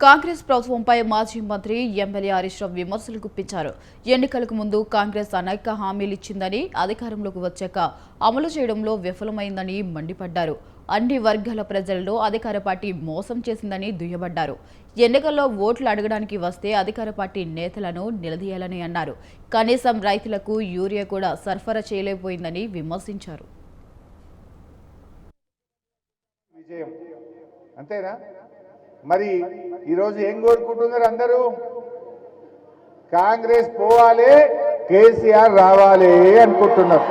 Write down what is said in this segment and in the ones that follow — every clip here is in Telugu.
కాంగ్రెస్ ప్రభుత్వంపై మాజీ మంత్రి ఎమ్మెల్యే హరీష్ రావు విమర్శలు గుప్పించారు. ఎన్నికలకు ముందు కాంగ్రెస్ అనేక హామీలు ఇచ్చిందని, అధికారంలోకి వచ్చాక అమలు చేయడంలో విఫలమైందని మండిపడ్డారు. అన్ని వర్గాల ప్రజలను అధికార పార్టీ మోసం చేసిందని దుయ్యబడ్డారు. ఎన్నికల్లో ఓట్లు అడగడానికి వస్తే అధికార పార్టీ నేతలను నిలదీయాలని అన్నారు. కనీసం రైతులకు యూరియా కూడా సరఫరా చేయలేకపోయిందని విమర్శించారు. అంతేనా? మరి ఈరోజు ఏం కోరుకుంటున్నారు అందరూ? కాంగ్రెస్ పోవాలి, కేసీఆర్ రావాలి అనుకుంటున్నారు.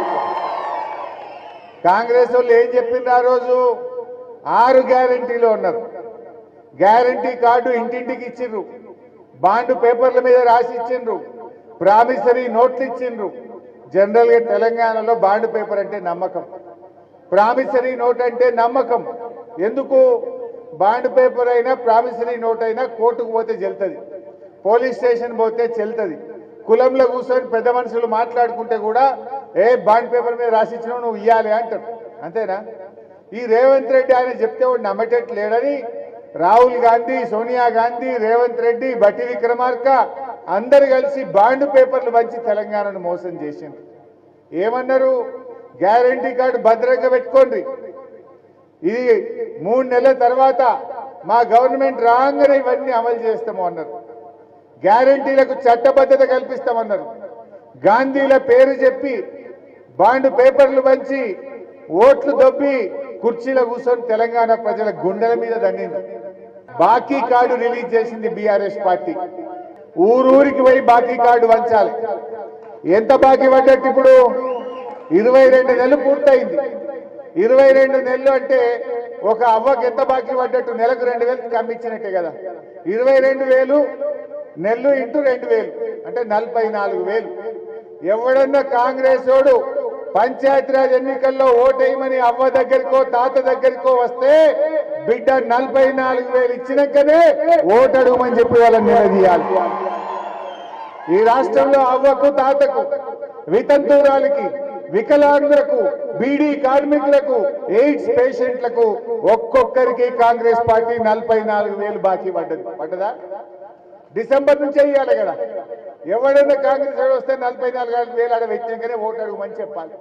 కాంగ్రెస్ వాళ్ళు ఏం చెప్పింది? ఆ రోజు 6 గ్యారంటీలు ఉన్నారు. గ్యారంటీ కార్డు ఇంటింటికి ఇచ్చిండ్రు, బాండ్ పేపర్ల మీద రాసి ఇచ్చిండ్రు, ప్రామిసరీ నోట్లు ఇచ్చిండ్రు. జనరల్ గా తెలంగాణలో బాండ్ పేపర్ అంటే నమ్మకం, ప్రామిసరీ నోట్ అంటే నమ్మకం. ఎందుకు? బాండ్ పేపర్ అయినా ప్రామిసరీ నోట్ అయినా కోర్టుకు పోతే చెల్తుంది, పోలీస్ స్టేషన్ పోతే చెల్తుంది. కులంలో కూర్చొని పెద్ద మనుషులు మాట్లాడుకుంటే కూడా బాండ్ పేపర్ మీద రాసిచ్చినావు నువ్వు ఇయ్యాలి అంటారు. అంతేనా? ఈ రేవంత్ రెడ్డి ఆయన చెప్తే వాడు నమ్మేటట్టు లేడని రాహుల్ గాంధీ, సోనియా గాంధీ, రేవంత్ రెడ్డి, బట్టి విక్రమార్క అందరు కలిసి బాండ్ పేపర్లు పంచి తెలంగాణను మోసం చేసిండ్రు. ఏమన్నారు? గ్యారంటీ కార్డు భద్రంగా పెట్టుకోండి, ఇది 3 నెలల తర్వాత మా గవర్నమెంట్ రాగానే ఇవన్నీ అమలు చేస్తాము అన్నారు. గ్యారంటీలకు చట్టబద్ధత కల్పిస్తామన్నారు. గాంధీల పేరు చెప్పి బాండ్ పేపర్లు పంచి ఓట్లు దొబ్బి కుర్చీలో కూర్చొని తెలంగాణ ప్రజల గుండెల మీద దండింది. బాకీ కార్డు రిలీజ్ చేసింది బీఆర్ఎస్ పార్టీ. ఊరూరికి పోయి బాకీ కార్డు వంచాలి. ఎంత బాకీ పడ్డట్టు? ఇప్పుడు 22 నెలలు పూర్తయింది. 22 నెలలు అంటే ఒక అవ్వకి ఎంత బాకీ పడ్డట్టు? నెలకు 2,000 కమ్మిచ్చినట్టే కదా. 22,000 నెలలు ఇంటూ 2,000 అంటే 44,000. ఎవడన్నా కాంగ్రెస్ వాడు పంచాయతీరాజ్ ఎన్నికల్లో ఓటేయమని అవ్వ దగ్గరికో తాత దగ్గరికో వస్తే బిడ్డ 44,000 ఇచ్చినాకనే ఓటు అడుగుమని చెప్పి వాళ్ళని నిలదీయాలి. ఈ రాష్ట్రంలో అవ్వకు, తాతకు, వితంతువురాలికి, వికలాంగులకు, బీడీ కార్మికులకు, ఎయిడ్స్ పేషెంట్లకు ఒక్కొక్కరికి కాంగ్రెస్ పార్టీ 44,000 బాకీ పడ్డదా? డిసెంబర్ నుంచే ఇవ్వాలి కదా. ఎవడైనా కాంగ్రెస్ వస్తే 44,000 ఆడ వ్యక్తిగానే ఓటు అడుగుమని చెప్పాలి.